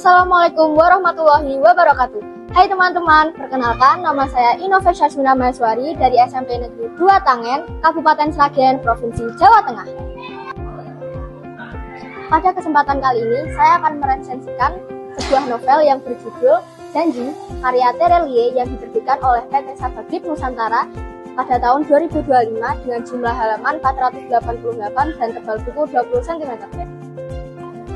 Assalamualaikum warahmatullahi wabarakatuh. Hai teman-teman, perkenalkan nama saya Innova Syasmina Maheswari dari SMP Negeri 2 Tangen, Kabupaten Sragen, Provinsi Jawa Tengah. Pada kesempatan kali ini, saya akan meresensikan sebuah novel yang berjudul Janji, karya Terelie yang diterbitkan oleh PT Sabagit Nusantara pada tahun 2025 dengan jumlah halaman 488 dan tebal buku 20 cm.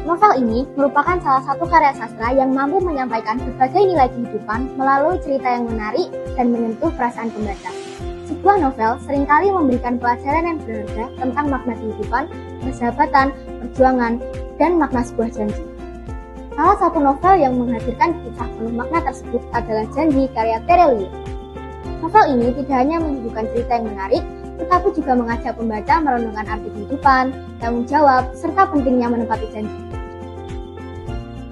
Novel ini merupakan salah satu karya sastra yang mampu menyampaikan berbagai nilai kehidupan melalui cerita yang menarik dan menyentuh perasaan pembaca. Sebuah novel seringkali memberikan pelajaran yang berharga tentang makna kehidupan, persahabatan, perjuangan, dan makna sebuah janji. Salah satu novel yang menghadirkan kisah penuh makna tersebut adalah Janji karya Terelie. Novel ini tidak hanya menyuguhkan cerita yang menarik, tetapi juga mengajak pembaca merenungkan arti kehidupan, tanggung jawab, serta pentingnya menepati janji.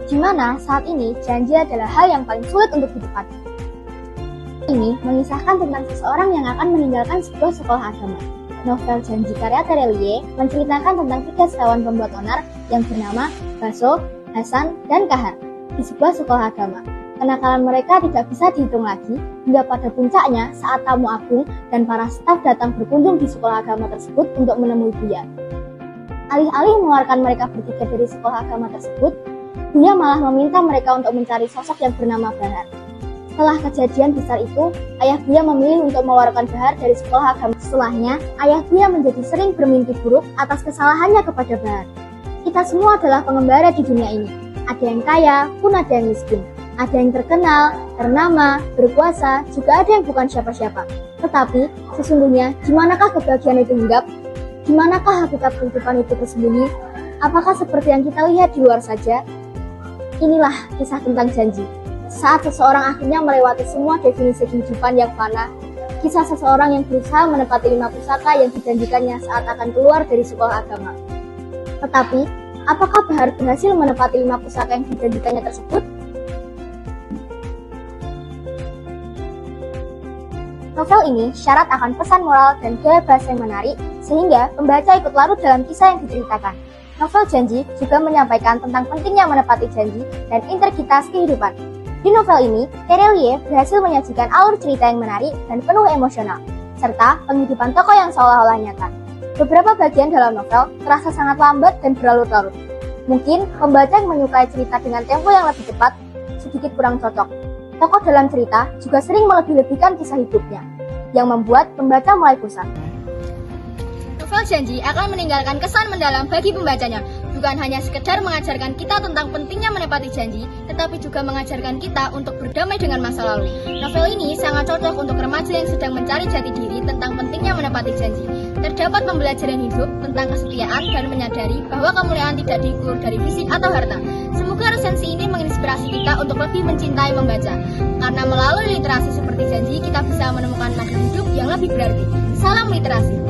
Di mana saat ini janji adalah hal yang paling sulit untuk ditepati. Ini mengisahkan tentang seseorang yang akan meninggalkan sebuah sekolah agama. Novel Janji karya Terelie menceritakan tentang 3 sekawan pembuat onar yang bernama Baso, Hasan, dan Kahar di sebuah sekolah agama. Kenakalan mereka tidak bisa dihitung lagi hingga pada puncaknya saat tamu agung dan para staf datang berkunjung di sekolah agama tersebut untuk menemui Buya. Alih-alih mengeluarkan mereka bertiga dari sekolah agama tersebut, Buya malah meminta mereka untuk mencari sosok yang bernama Bahar. Setelah kejadian besar itu, ayah Buya memilih untuk mengeluarkan Bahar dari sekolah agama. Setelahnya, ayah Buya menjadi sering bermimpi buruk atas kesalahannya kepada Bahar. Kita semua adalah pengembara di dunia ini. Ada yang kaya, pun ada yang miskin. Ada yang terkenal, ternama, berkuasa, juga ada yang bukan siapa-siapa. Tetapi, sesungguhnya, di manakah kebahagiaan itu hinggap? Di manakah hakikat kehidupan itu tersembunyi? Apakah seperti yang kita lihat di luar saja? Inilah kisah tentang janji. Saat seseorang akhirnya melewati semua definisi kehidupan yang fana, kisah seseorang yang berusaha menepati 5 pusaka yang dijanjikannya saat akan keluar dari sekolah agama. Tetapi, apakah Bahar berhasil menepati 5 pusaka yang dijanjikannya tersebut? Novel ini syarat akan pesan moral dan gaya bahasa yang menarik, sehingga pembaca ikut larut dalam kisah yang diceritakan. Novel Janji juga menyampaikan tentang pentingnya menepati janji dan integritas kehidupan. Di novel ini, Terelie berhasil menyajikan alur cerita yang menarik dan penuh emosional, serta penghidupan tokoh yang seolah-olah nyata. Beberapa bagian dalam novel terasa sangat lambat dan berlarut-larut. Mungkin pembaca yang menyukai cerita dengan tempo yang lebih cepat sedikit kurang cocok. Tokoh dalam cerita juga sering melebih-lebihkan kisah hidupnya, yang membuat pembaca mulai bosan. Novel Janji akan meninggalkan kesan mendalam bagi pembacanya, bukan hanya sekedar mengajarkan kita tentang pentingnya menepati janji, tetapi juga mengajarkan kita untuk berdamai dengan masa lalu. Novel ini sangat cocok untuk remaja yang sedang mencari jati diri tentang pentingnya menepati janji. Terdapat pembelajaran hidup tentang kesetiaan dan menyadari bahwa kemuliaan tidak diukur dari fisik atau harta. Semoga resensi ini menginspirasi kita untuk lebih mencintai membaca, karena melalui literasi seperti janji kita bisa menemukan makna hidup yang lebih berarti. Salam literasi.